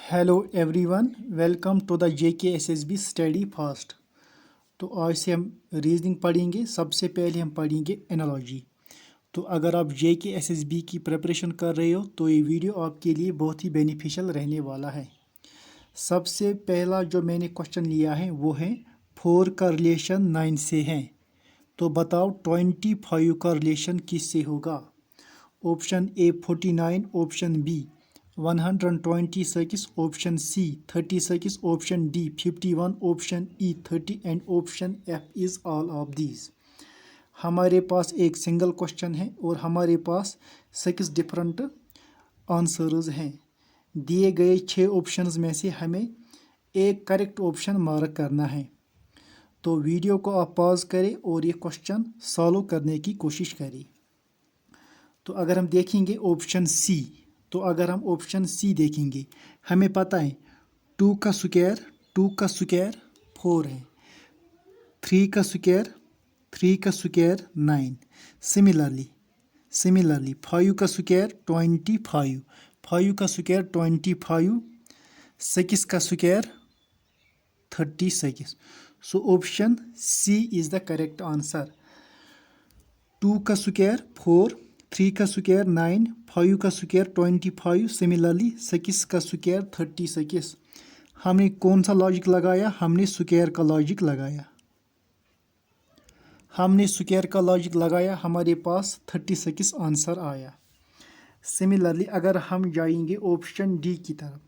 Hello everyone, welcome to the JKSSB study fast. तो आज से हम रीजनिंग पढ़ेंगे। सबसे पहले हम पढ़ेंगे एनालॉजी। तो अगर आप JKSSB की प्रिपरेशन कर रहे हो तो ये वीडियो आपके लिए बहुत ही बेनिफिशियल रहने वाला है। सबसे पहला जो मैंने क्वेश्चन लिया है वो है 4 का रिलेशन 9 से है। तो बताओ 25 का रिलेशन किससे होगा। Option A 49, option B 126, option C 36, option D 51, option E 30 and option F is all of these. हमारे पास एक सिंगल क्वेश्चन है और हमारे पास 6 डिफरेंट आंसर्स हैं। दिए गए 6 ऑप्शंस में से हमें एक करेक्ट ऑप्शन मार्क करना है। तो वीडियो को आप पॉज करें और ये क्वेश्चन सॉल्व करने की कोशिश करें। तो अगर हम देखेंगे ऑप्शन सी, तो अगर हम ऑप्शन सी देखेंगे, हमें पता है 2 का स्क्वायर 4 है, 3 का स्क्वायर 9। सिमिलरली 5 का स्क्वायर 25, 5 का स्क्वायर 25, 6 का square 36। So option C is the correct answer. 2 का स्क्वायर 4, 3 का स्क्वायर 9, 5 का स्क्वायर 25, सिमिलरली 6 का स्क्वायर 36। हमने कौन सा लॉजिक लगाया? हमने स्क्वायर का लॉजिक लगाया। हमारे पास 36 आंसर आया। सिमिलरली अगर हम जाएंगे ऑप्शन डी की तरफ,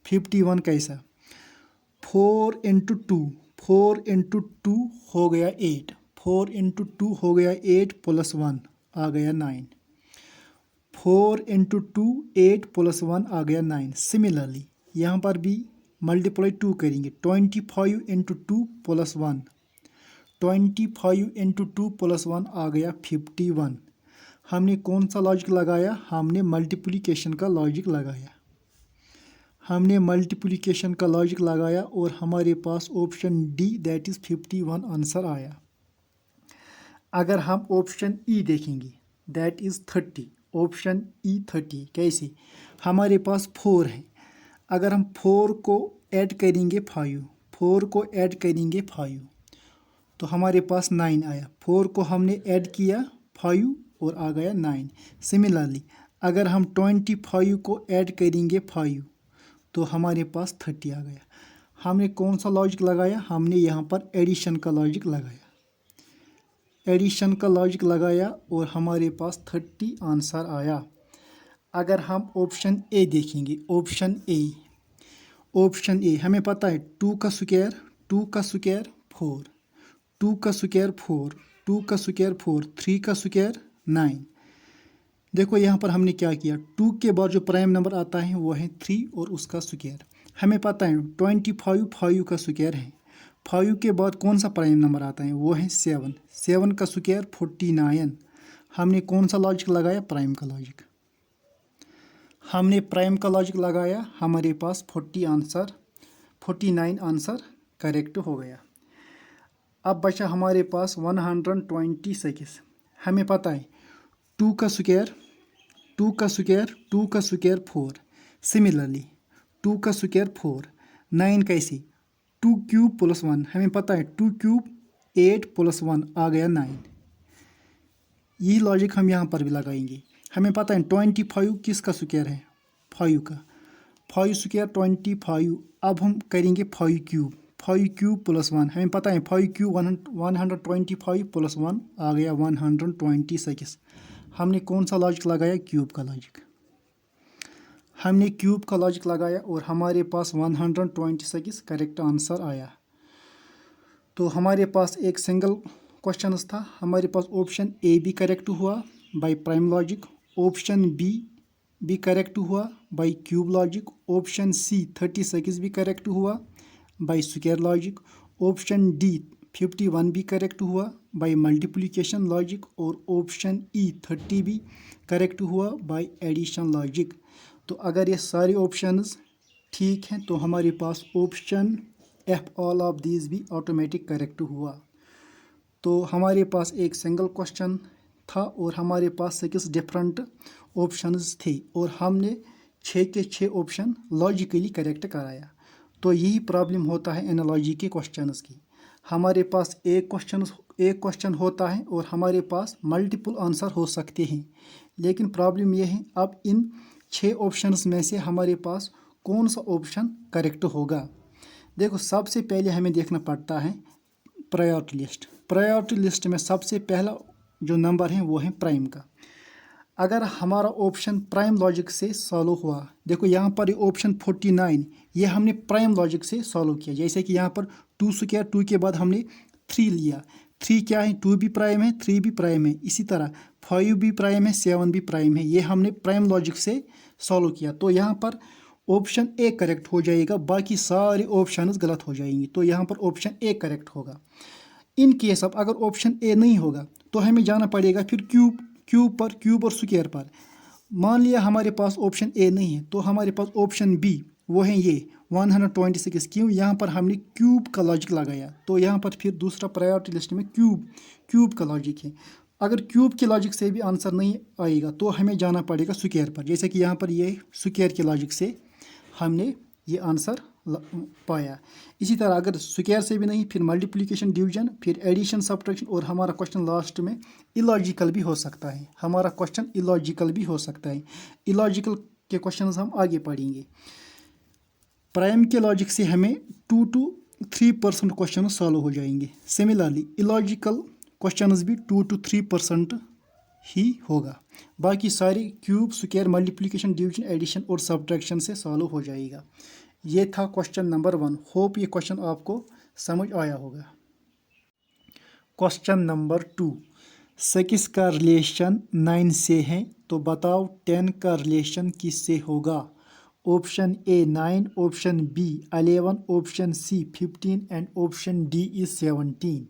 51 कैसा? 4 इंटू टू हो गया 8, 4 इंटू 2 हो गया 8 प्लस 1 आ गया 9, 4 इंटू 2 8 प्लस 1 आ गया 9। सिमिलरली यहाँ पर भी मल्टीप्लाई 2 करेंगे, 25 इंटू 2 प्लस 1, 25 इंटू 2 प्लस 1 आ गया 51। हमने कौन सा लॉजिक लगाया? हमने मल्टीप्लिकेशन का लॉजिक लगाया और हमारे पास option D that is 51 answer आया। अगर हम ऑप्शन ई देखेंगे दैट इज़ 30, ऑप्शन ई 30 कैसे? हमारे पास 4 है, अगर हम 4 को ऐड करेंगे 5 तो हमारे पास 9 आया। 4 को हमने ऐड किया 5 और आ गया 9। सिमिलरली अगर हम 25 को ऐड करेंगे 5 तो हमारे पास 30 आ गया। हमने कौन सा लॉजिक लगाया? हमने यहाँ पर एडिशन का लॉजिक लगाया और हमारे पास 30 आंसर आया। अगर हम ऑप्शन ए देखेंगे, ऑप्शन ए हमें पता है 2 का स्क्वायर 4, 2 का स्क्वायर 4, 3 का स्क्वायर 9। देखो यहाँ पर हमने क्या किया, 2 के बाद जो प्राइम नंबर आता है वो है 3 और उसका स्क्वायर। हमें पता है 25 5 का स्क्वायर है, 5 के बाद कौन सा प्राइम नंबर आता है वो है 7, 7 का स्क्वायर 49। हमने कौन सा लॉजिक लगाया? प्राइम का लॉजिक लगाया। हमारे पास 49 आंसर करेक्ट हो गया। अब बचा हमारे पास 126। हमें पता है 2 का स्क्वायर 4। सिमिलरली 2 का स्क्वायर 4, 9 कैसे? 2 क्यूब प्लस 1, हमें पता है 2 क्यूब 8 प्लस 1 आ गया 9। यही लॉजिक हम यहाँ पर भी लगाएंगे। हमें पता है 25 किसका स्क्वायर है? 5 का, 5 स्क्वायर 25। अब हम करेंगे 5 क्यूब प्लस 1, हमें पता है 5 क्यूब 125 प्लस 1 आ गया 126। हमने कौन सा लॉजिक लगाया? क्यूब का लॉजिक लगाया और हमारे पास 126 करेक्ट आंसर आया। तो हमारे पास एक सिंगल क्वेश्चन था। हमारे पास ऑप्शन ए भी करेक्ट हुआ by prime logic, option B भी करेक्ट हुआ by cube logic, option C 36 भी करेक्ट हुआ by square logic, option D 51 भी करेक्ट हुआ बाय मल्टीप्लिकेशन लॉजिक और ऑप्शन ई 30 भी करेक्ट हुआ बाय एडिशन लॉजिक। तो अगर ये सारे ऑप्शंस ठीक हैं तो हमारे पास option F all of these भी ऑटोमेटिक करेक्ट हुआ। तो हमारे पास एक सिंगल क्वेश्चन था और हमारे पास 6 डिफरेंट ऑप्शंस थे और हमने 6 के 6 ऑप्शन लॉजिकली करेक्ट कराया। तो यही प्रॉब्लम होता है एनालॉजी के क्वेश्चंस की। हमारे पास एक क्वेश्चन होता है और हमारे पास मल्टीपल आंसर हो सकते हैं, लेकिन प्रॉब्लम यह है अब इन 6 ऑप्शंस में से हमारे पास कौन सा ऑप्शन करेक्ट होगा। देखो, सबसे पहले हमें देखना पड़ता है प्रायोरिटी लिस्ट। प्रायोरिटी लिस्ट में सबसे पहला जो नंबर है वो है प्राइम का। अगर हमारा ऑप्शन प्राइम लॉजिक से सॉल्व हुआ, देखो यहाँ पर ऑप्शन 49 ये हमने प्राइम लॉजिक से सॉल्व किया। जैसे कि यहाँ पर 2 स्क्वायर 2 के बाद हमने 3 लिया। 3 क्या है, 2 भी प्राइम है, 3 भी प्राइम है। इसी तरह 5 भी प्राइम है, 7 भी प्राइम है। ये हमने प्राइम लॉजिक से सॉल्व किया। तो यहाँ पर ऑप्शन ए करेक्ट हो जाएगा, बाकी सारे ऑप्शंस गलत हो जाएंगे। तो यहाँ पर ऑप्शन ए करेक्ट होगा। इन केस अब अगर ऑप्शन ए नहीं होगा तो हमें जाना पड़ेगा फिर क्यूब और स्क्वायर पर। मान लिया हमारे पास ऑप्शन ए नहीं है तो हमारे पास ऑप्शन बी वो है ये 126। क्यों, यहाँ पर हमने क्यूब का लॉजिक लगाया। तो यहाँ पर फिर दूसरा प्रायोरिटी लिस्ट में क्यूब का लॉजिक है। अगर क्यूब के लॉजिक से भी आंसर नहीं आएगा तो हमें जाना पड़ेगा स्क्वायर पर। जैसे कि यहाँ पर ये स्क्वायर के लॉजिक से हमने ये आंसर पाया। इसी तरह अगर स्क्वायर से भी नहीं, फिर मल्टीप्लिकेशन, डिवीजन, फिर एडिशन, सब्ट्रैक्शन, और हमारा क्वेश्चन लास्ट में इलॉजिकल भी हो सकता है। हमारा क्वेश्चन इलॉजिकल भी हो सकता है। इलॉजिकल के क्वेश्चन हम आगे पढ़ेंगे। प्राइम के लॉजिक से हमें 2 to 3% क्वेश्चन सॉल्व हो जाएंगे। सिमिलरली इलॉजिकल क्वेश्चन भी 2 to 3% ही होगा। बाकी सारे cube, square, multiplication, division, addition और सब्ट्रैक्शन से सॉल्व हो जाएगा। ये था क्वेश्चन नंबर 1। होप ये क्वेश्चन आपको समझ आया होगा। क्वेश्चन नंबर 2, 6 का रिलेशन 9 से है तो बताओ 10 का रिलेशन किससे होगा। Option A 9, option B 11, option C 15 and option D is 17।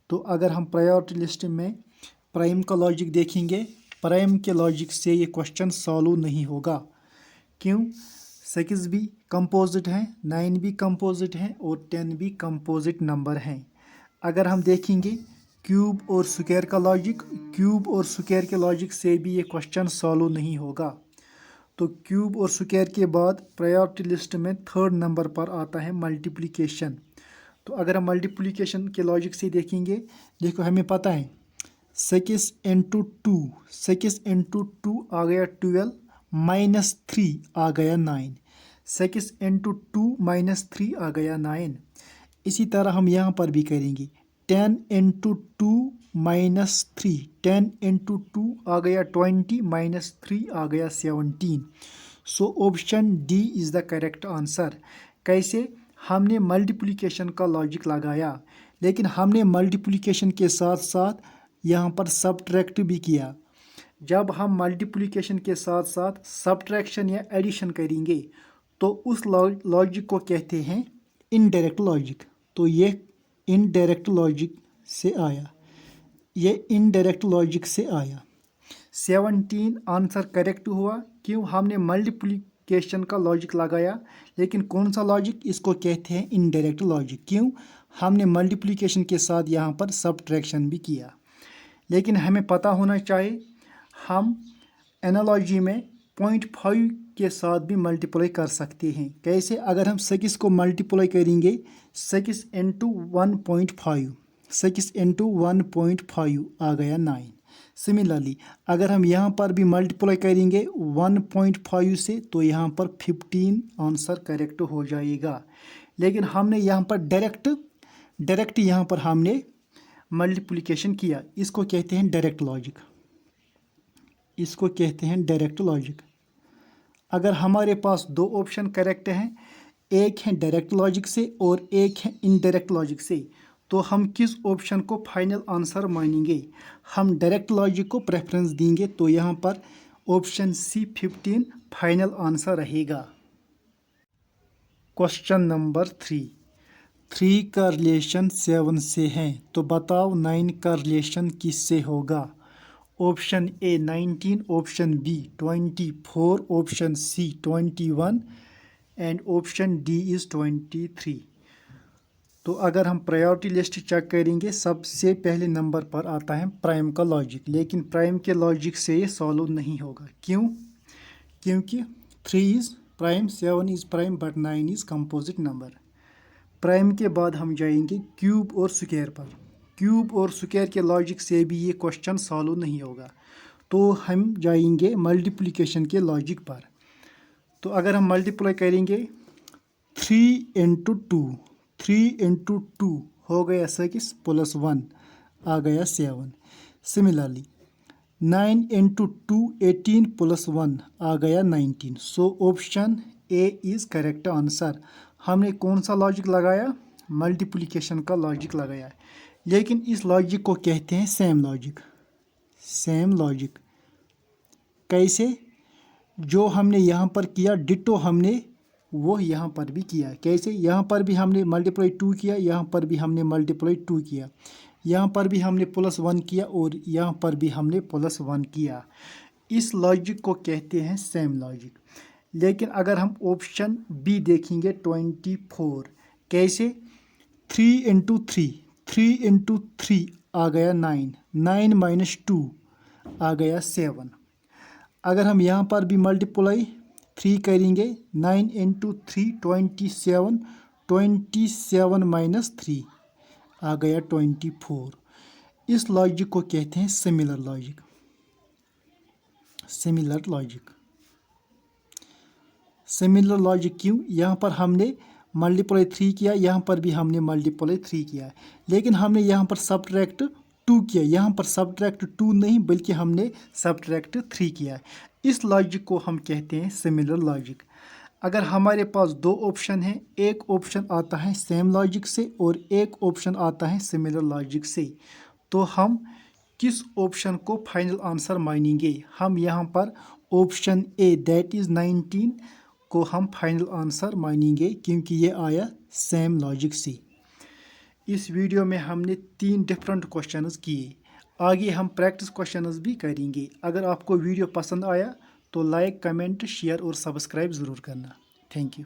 तो अगर हम प्रायोरिटी लिस्ट में प्राइम का लॉजिक देखेंगे, प्राइम के लॉजिक से ये क्वेश्चन सॉल्व नहीं होगा। क्यों, 6 भी कंपोजिट हैं, 9 भी कंपोजिट हैं और 10 भी कंपोजिट नंबर हैं। अगर हम देखेंगे क्यूब और स्क्वायर का लॉजिक, क्यूब और स्क्वायर के लॉजिक से भी ये क्वेश्चन सॉल्व नहीं होगा। तो क्यूब और स्क्वायर के बाद प्रायोरिटी लिस्ट में 3rd नंबर पर आता है मल्टीप्लिकेशन। तो अगर हम मल्टीप्लिकेशन के लॉजिक से देखेंगे, देखो हमें पता है 6 into 2 आ गया 12, -3 आ गया 9। 6 into 2 -3 आ गया 9। इसी तरह हम यहाँ पर भी करेंगे 10 into 2 -3, 10 into 2 आ गया 20, -3 आ गया 17। So option D is the correct answer. कैसे, हमने मल्टीप्लिकेशन का लॉजिक लगाया, लेकिन हमने मल्टीप्लिकेशन के साथ साथ यहाँ पर सब्ट्रैक्ट भी किया। जब हम मल्टीप्लिकेशन के साथ साथ सब्ट्रैक्शन या एडिशन करेंगे तो उस लॉजिक को कहते हैं इनडायरेक्ट लॉजिक। तो ये इनडायरेक्ट लॉजिक से आया, ये इनडायरेक्ट लॉजिक से आया। 17 आंसर करेक्ट हुआ। क्यों, हमने मल्टीप्लिकेशन का लॉजिक लगाया, लेकिन कौन सा लॉजिक, इसको कहते हैं इनडायरेक्ट लॉजिक। क्यों, हमने मल्टीप्लिकेशन के साथ यहाँ पर सब्ट्रैक्शन भी किया। लेकिन हमें पता होना चाहिए हम एनालॉजी में 0.5 के साथ भी मल्टीप्लाई कर सकते हैं। कैसे, अगर हम 6 को मल्टीप्लाई करेंगे 6 into 1.5, 6 into 1.5 आ गया 9। सिमिलरली अगर हम यहाँ पर भी मल्टीप्लाई करेंगे 1.5 से तो यहाँ पर 15 आंसर करेक्ट हो जाएगा। लेकिन हमने यहाँ पर डायरेक्ट यहाँ पर हमने मल्टीप्लिकेशन किया। इसको कहते हैं डायरेक्ट लॉजिक, इसको कहते हैं डायरेक्ट लॉजिक। अगर हमारे पास 2 ऑप्शन करेक्ट हैं, एक है डायरेक्ट लॉजिक से और एक है इनडायरेक्ट लॉजिक से, तो हम किस ऑप्शन को फाइनल आंसर मानेंगे। हम डायरेक्ट लॉजिक को प्रेफरेंस देंगे। तो यहाँ पर ऑप्शन सी 15 फाइनल आंसर रहेगा। क्वेश्चन नंबर 3 का रिलेशन 7 से है तो बताओ 9 का रिलेशन किससे होगा। Option A 19, option B 24, option C 21 and option D is 23। तो अगर हम प्रायोरिटी लिस्ट चेक करेंगे, सबसे पहले नंबर पर आता है प्राइम का लॉजिक, लेकिन प्राइम के लॉजिक से ये सॉल्व नहीं होगा। क्यों, क्योंकि 3 is prime, 7 is prime but 9 is composite number. Prime के बाद हम जाएंगे क्यूब और स्क्वायर पर। क्यूब और स्क्वायर के लॉजिक से भी ये क्वेश्चन सॉल्व नहीं होगा, तो हम जाएंगे मल्टीप्लिकेशन के लॉजिक पर। तो अगर हम मल्टीप्लाई करेंगे 3 इंटू 2, 3 इंटू 2 हो गया 6 प्लस 1 आ गया 7। सिमिलरली 9 इंटू 2 18 प्लस 1 आ गया 19। So option A is correct answer. हमने कौन सा लॉजिक लगाया? मल्टीप्लिकेशन का लॉजिक लगाया, लेकिन इस लॉजिक को कहते हैं सेम लॉजिक। सेम लॉजिक कैसे? जो हमने यहाँ पर किया डिटो हमने वो यहाँ पर भी किया। कैसे? यहाँ पर भी हमने मल्टीप्लाई 2 किया, यहाँ पर भी हमने मल्टीप्लाई 2 किया, यहाँ पर भी हमने प्लस 1 किया और यहाँ पर भी हमने प्लस 1 किया। इस लॉजिक को कहते हैं सेम लॉजिक। लेकिन अगर हम ऑप्शन बी देखेंगे 24, कैसे? 3 इंटू 3, 3 इंटू 3 आ गया 9, 9 माइनस 2 आ गया 7। अगर हम यहाँ पर भी मल्टीप्लाई 3 करेंगे, 9 इंटू 3 27, 27 माइनस 3 आ गया 24। इस लॉजिक को कहते हैं similar logic. Similar logic, similar logic क्यों? यहाँ पर हमने मल्टीप्लाई 3 किया, यहाँ पर भी हमने मल्टीप्लाई 3 किया, लेकिन हमने यहाँ पर सब्ट्रैक्ट 2 किया। यहाँ पर सब्ट्रैक्ट 2 नहीं बल्कि हमने सब्ट्रैक्ट 3 किया। इस लॉजिक को हम कहते हैं सिमिलर लॉजिक। अगर हमारे पास दो ऑप्शन हैं, एक ऑप्शन आता है सेम लॉजिक से और एक ऑप्शन आता है सिमिलर लॉजिक से, तो हम किस ऑप्शन को फाइनल आंसर मानेंगे? हम यहाँ पर ऑप्शन ए दैट इज़ 19 को हम फाइनल आंसर मानेंगे, क्योंकि ये आया सेम लॉजिक से। इस वीडियो में हमने 3 डिफरेंट क्वेश्चंस किए। आगे हम प्रैक्टिस क्वेश्चंस भी करेंगे। अगर आपको वीडियो पसंद आया तो लाइक, कमेंट, शेयर और सब्सक्राइब ज़रूर करना। Thank you.